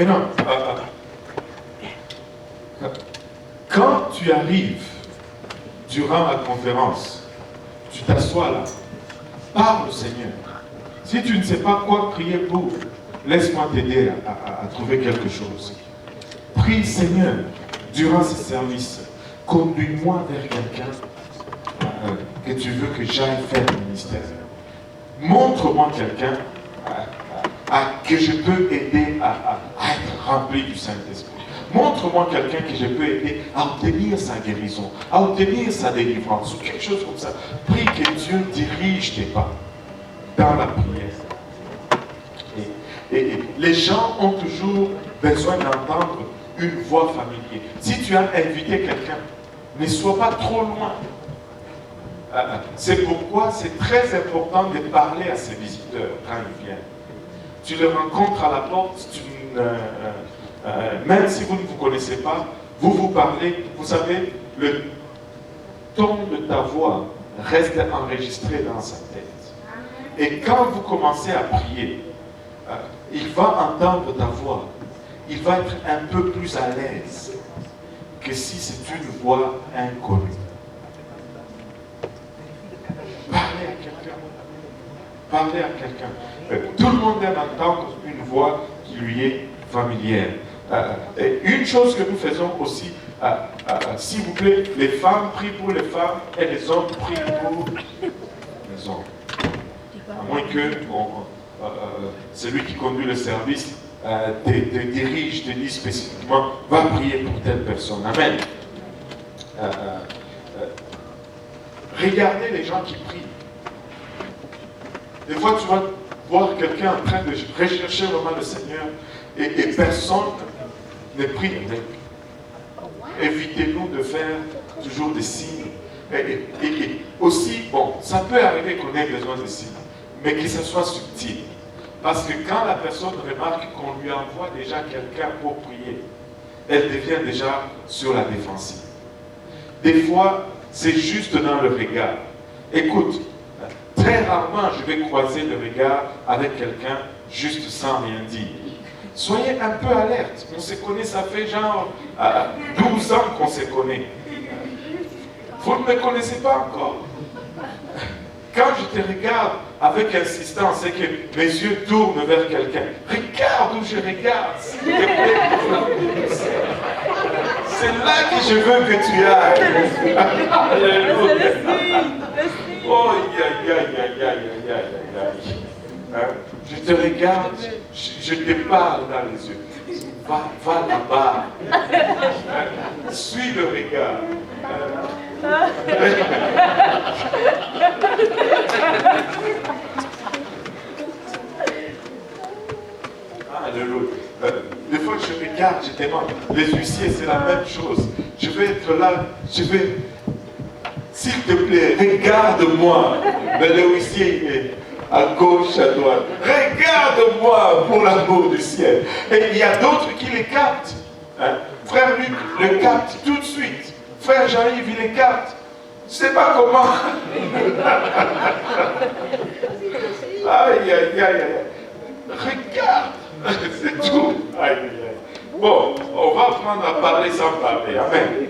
Maintenant, quand tu arrives durant la conférence, tu t'assois là, parle au Seigneur. Si tu ne sais pas quoi prier pour, laisse-moi t'aider à trouver quelque chose. Prie, Seigneur, durant ce service, conduis-moi vers quelqu'un que tu veux que j'aille faire le ministère. Montre-moi quelqu'un que je peux aider à être rempli du Saint-Esprit. Montre-moi quelqu'un que je peux aider à obtenir sa guérison, à obtenir sa délivrance, ou quelque chose comme ça. Prie que Dieu dirige tes pas dans la prière. Et les gens ont toujours besoin d'entendre une voix familière. Si tu as invité quelqu'un, ne sois pas trop loin. C'est pourquoi c'est très important de parler à ces visiteurs quand ils viennent. Tu les rencontres à la porte, même si vous ne vous connaissez pas, vous parlez, vous savez, le ton de ta voix reste enregistré dans sa tête. Et quand vous commencez à prier, il va entendre ta voix, il va être un peu plus à l'aise que si c'est une voix inconnue. Parlez à quelqu'un. Parlez à quelqu'un. Tout le monde aime entendre une voix qui lui est familière. Et une chose que nous faisons aussi, s'il vous plaît, les femmes prient pour les femmes et les hommes prient pour les hommes. À moins que celui qui conduit le service te dirige, te dit spécifiquement, va prier pour telle personne. Amen. Regardez les gens qui prient. Des fois, tu vas voir quelqu'un en train de rechercher vraiment le Seigneur et personne ne prie avec. Évitez-nous de faire toujours des signes. Et aussi, bon, ça peut arriver qu'on ait besoin de signes, mais que ce soit subtil. Parce que quand la personne remarque qu'on lui envoie déjà quelqu'un pour prier, elle devient déjà sur la défensive. Des fois, c'est juste dans le regard. Écoute, très rarement je vais croiser le regard avec quelqu'un juste sans rien dire. Soyez un peu alerte. On se connaît, ça fait genre 12 ans qu'on se connaît. Vous ne me connaissez pas encore. Quand je te regarde avec insistance, c'est que mes yeux tournent vers quelqu'un. Regarde où je regarde, s'il te plaît. C'est là que je veux que tu ailles. Alléluia. Oh, aïe, aïe, aïe, aïe, aïe, aïe, aïe. Je te regarde, je te parle dans les yeux. Va là-bas. Suis le regard. Alléluia. Des fois je regarde, je demande. Les huissiers, c'est la même chose. Je vais être là, s'il te plaît, regarde-moi. Mais le huissier, il est à gauche, à droite. Regarde-moi pour l'amour du ciel. Et il y a d'autres qui les captent. Hein? Frère Luc le capte tout de suite. Frère Jean-Yves, il les capte. Je ne sais pas comment. Aïe, aïe, aïe, aïe. Regarde. C'est tout. Aïe, aïe, aïe. Bon, on va apprendre à parler sans parler. Amen.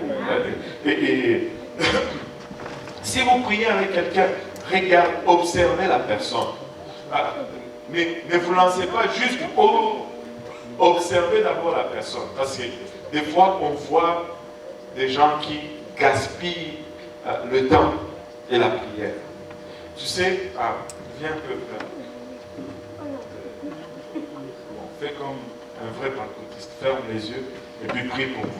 Et si vous priez avec quelqu'un, regardez, observez la personne. Ne vous lancez pas juste pour observer d'abord la personne. Parce que des fois, on voit des gens qui gaspillent le temps et la prière. Tu sais, viens un peu. Bon, fais comme un vrai pentecôtiste. Ferme les yeux et puis prie pour moi.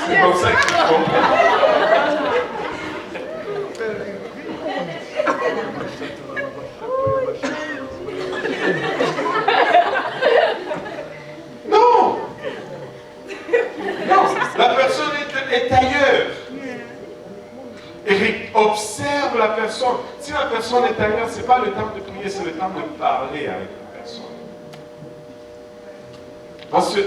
C'est comme ça que tu comprends. Non. Non, la personne est ailleurs. Et observe la personne. Si la personne est ailleurs, ce n'est pas le temps de prier, c'est le temps de parler avec la personne. Parce que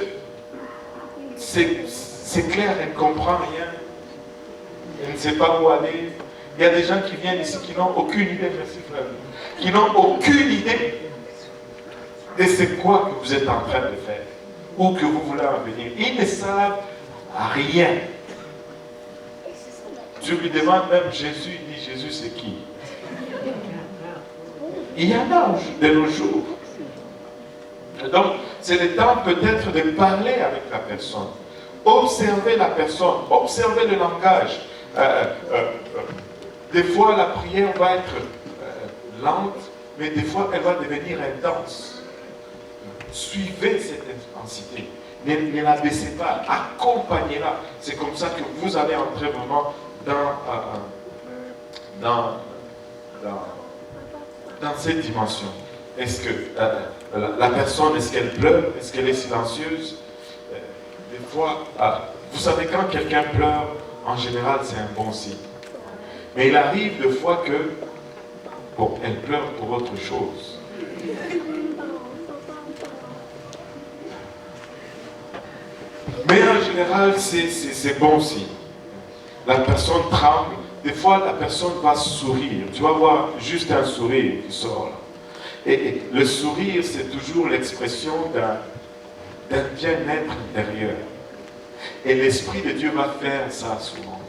c'est clair, elle ne comprend rien. Elle ne sait pas où aller. Il y a des gens qui viennent ici qui n'ont aucune idée, merci frère, qui n'ont aucune idée de c'est quoi que vous êtes en train de faire ou que vous voulez en venir. Ils ne savent rien. Tu lui demandes même Jésus, il dit Jésus c'est qui? Il y en a de nos jours. Donc, c'est le temps peut-être de parler avec la personne. Observer la personne, observer le langage. Des fois, la prière va être lente, mais des fois, elle va devenir intense. Suivez cette intensité. Ne la baissez pas. Accompagnez-la. C'est comme ça que vous allez entrer vraiment dans cette dimension. Est-ce que la personne, est-ce qu'elle pleure? Est-ce qu'elle est silencieuse? Des fois, vous savez, quand quelqu'un pleure, en général, c'est un bon signe. Mais il arrive des fois que, bon, elle pleure pour autre chose. Mais en général, c'est bon signe. La personne tremble. Des fois, la personne va sourire. Tu vas voir juste un sourire qui sort là. Et le sourire, c'est toujours l'expression d'un bien-être intérieur. Et l'Esprit de Dieu va faire ça souvent.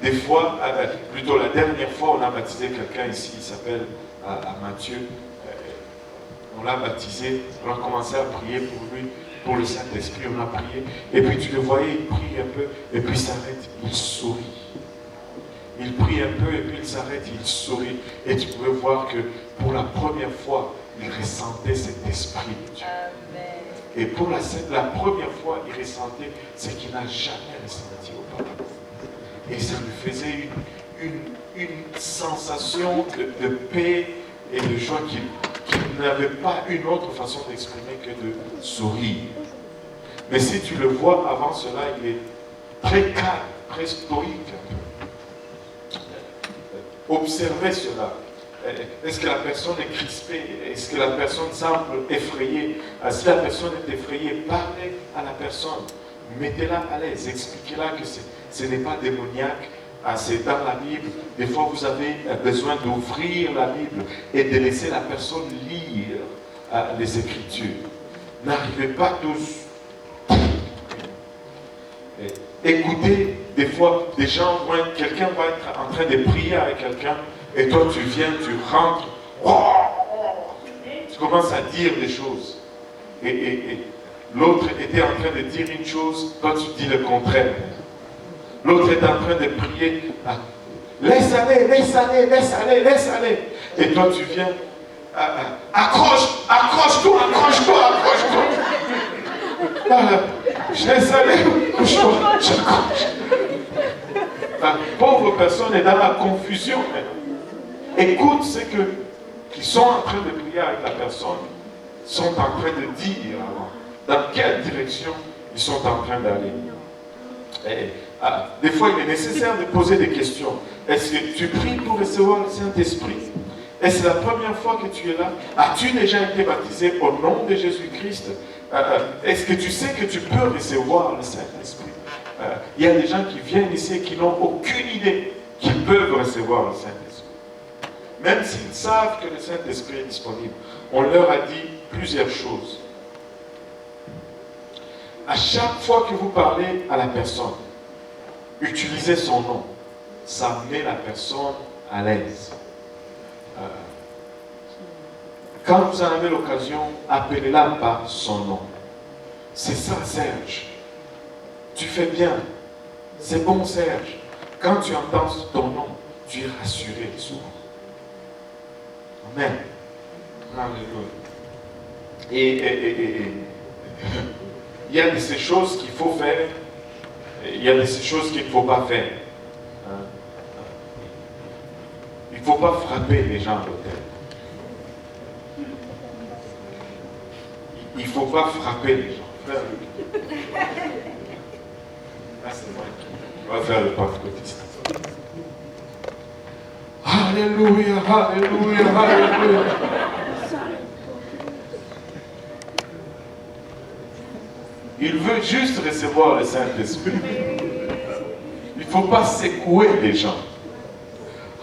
Des fois, plutôt la dernière fois, on a baptisé quelqu'un ici, il s'appelle Mathieu. On l'a baptisé, on a commencé à prier pour lui, pour le Saint-Esprit, on a prié. Et puis tu le voyais, il prie un peu, et puis il s'arrête, il sourit. Il prie un peu, et puis il s'arrête, il sourit. Et tu pouvais voir que pour la première fois, il ressentait cet esprit de Dieu. Et pour la première fois, il ressentait ce qu'il n'a jamais ressenti auparavant. Et ça lui faisait une sensation de paix et de joie qu'il n'avait pas une autre façon d'exprimer que de sourire. Mais si tu le vois avant cela, il est très calme, très stoïque. Observez cela. Est-ce que la personne est crispée? Est-ce que la personne semble effrayée? Si la personne est effrayée, parlez à la personne. Mettez-la à l'aise. Expliquez-la que ce n'est pas démoniaque. C'est dans la Bible. Des fois, vous avez besoin d'ouvrir la Bible et de laisser la personne lire les Écritures. N'arrivez pas tous. Écoutez, des fois, des gens, quelqu'un va être en train de prier avec quelqu'un. Et toi, tu viens, tu rentres, tu commences à dire des choses. Et l'autre était en train de dire une chose, toi tu dis le contraire. L'autre est en train de prier, laisse aller, laisse aller, laisse aller, laisse aller. Et toi tu viens, accroche-toi, accroche-toi, accroche-toi. Je laisse aller, couche-toi, j'accroche. La pauvre personne est dans la confusion maintenant. Écoute ce qu'ils sont en train de prier avec la personne, sont en train de dire avant, dans quelle direction ils sont en train d'aller. Des fois, il est nécessaire de poser des questions. Est-ce que tu pries pour recevoir le Saint-Esprit? Est-ce la première fois que tu es là? As-tu déjà été baptisé au nom de Jésus-Christ? Est-ce que tu sais que tu peux recevoir le Saint-Esprit? Il y a des gens qui viennent ici et qui n'ont aucune idée qu'ils peuvent recevoir le Saint-Esprit. Même s'ils savent que le Saint-Esprit est disponible, on leur a dit plusieurs choses. À chaque fois que vous parlez à la personne, utilisez son nom. Ça met la personne à l'aise. Quand vous en avez l'occasion, appelez-la par son nom. C'est ça, Serge. Tu fais bien. C'est bon, Serge. Quand tu entends ton nom, tu es rassuré souvent. Amen. Alléluia. Et il y a de ces choses qu'il faut faire, il y a de ces choses qu'il ne faut pas faire. Il ne faut pas frapper les gens à l'hôtel. Il ne faut pas frapper les gens. Frère, c'est moi qui va faire le pentecôtiste. Alléluia, alléluia, alléluia. Il veut juste recevoir le Saint-Esprit. Il ne faut pas secouer les gens.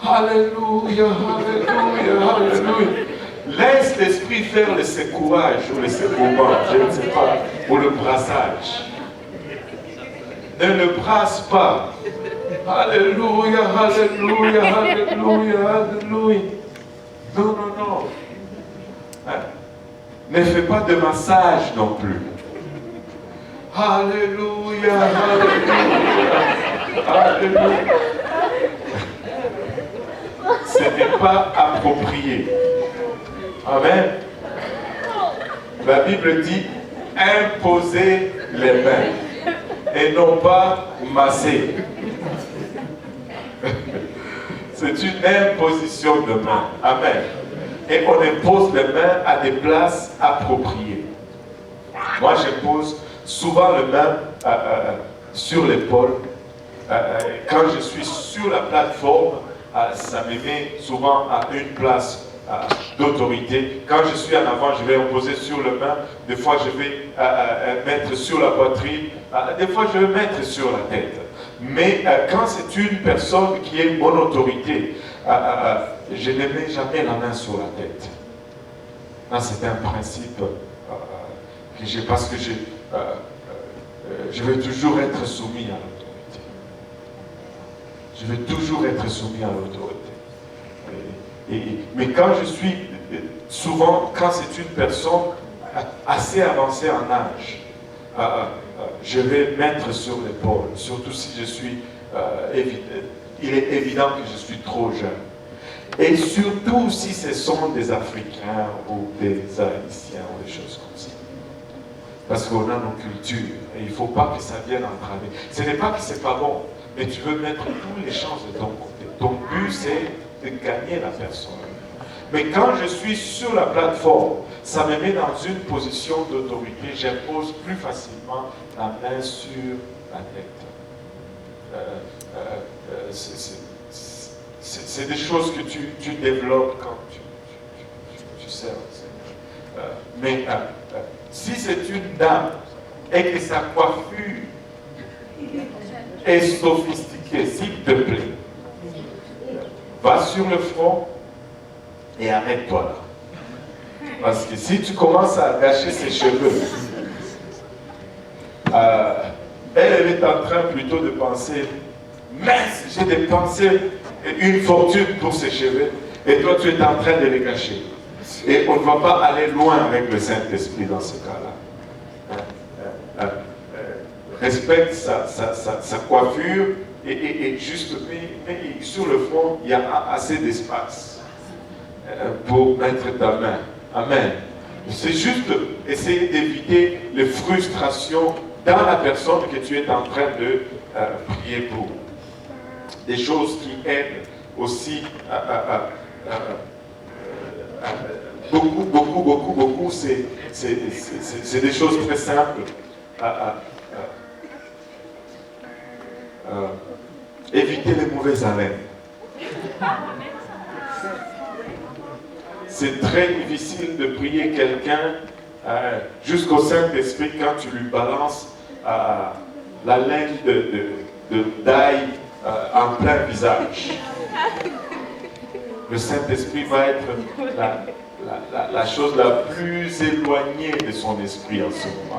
Alléluia, alléluia, alléluia. Laisse l'Esprit faire le secouage ou le secouement, je ne sais pas, ou le brassage. Ne le brasse pas. Alléluia, alléluia, alléluia, alléluia. Non, non, non. Hein? Ne fais pas de massage non plus. Alléluia, alléluia, alléluia. Ce n'est pas approprié. Amen. La Bible dit imposer les mains et non pas masser. C'est une imposition de main. Amen. Et on impose les mains à des places appropriées. Moi, j'impose souvent les mains sur l'épaule. Quand je suis sur la plateforme, ça me met souvent à une place d'autorité. Quand je suis en avant, je vais imposer sur les mains. Des fois, je vais mettre sur la poitrine. Des fois, je vais mettre sur la tête. Mais quand c'est une personne qui est mon autorité, je ne mets jamais la main sur la tête. C'est un principe que j'ai, parce que je veux toujours être soumis à l'autorité. Je veux toujours être soumis à l'autorité. Mais quand je suis, souvent, quand c'est une personne assez avancée en âge, je vais mettre sur l'épaule, surtout si je suis, il est évident que je suis trop jeune. Et surtout si ce sont des Africains ou des Haïtiens ou des choses comme ça. Parce qu'on a nos cultures et il ne faut pas que ça vienne entraver. Ce n'est pas que ce n'est pas bon, mais tu veux mettre toutes les chances de ton côté. Ton but, c'est de gagner la personne. Mais quand je suis sur la plateforme, ça me met dans une position d'autorité. J'impose plus facilement la main sur la tête. C'est des choses que tu développes quand tu sers. Mais si c'est une dame et que sa coiffure est sophistiquée, s'il te plaît, va sur le front et arrête-toi là. Parce que si tu commences à gâcher ses cheveux, elle est en train plutôt de penser, mince, j'ai dépensé une fortune pour ses cheveux, et toi tu es en train de les gâcher. Et on ne va pas aller loin avec le Saint-Esprit dans ce cas-là. Respecte sa coiffure, et juste, mais sur le front, il y a assez d'espace pour mettre ta main. Amen. C'est juste essayer d'éviter les frustrations dans la personne que tu es en train de prier pour. Des choses qui aident aussi beaucoup, c'est des choses très simples. Éviter les mauvaises haleines. C'est très difficile de prier quelqu'un jusqu'au Saint-Esprit quand tu lui balances la laine d'ail en plein visage. Le Saint-Esprit va être la chose la plus éloignée de son esprit en ce moment.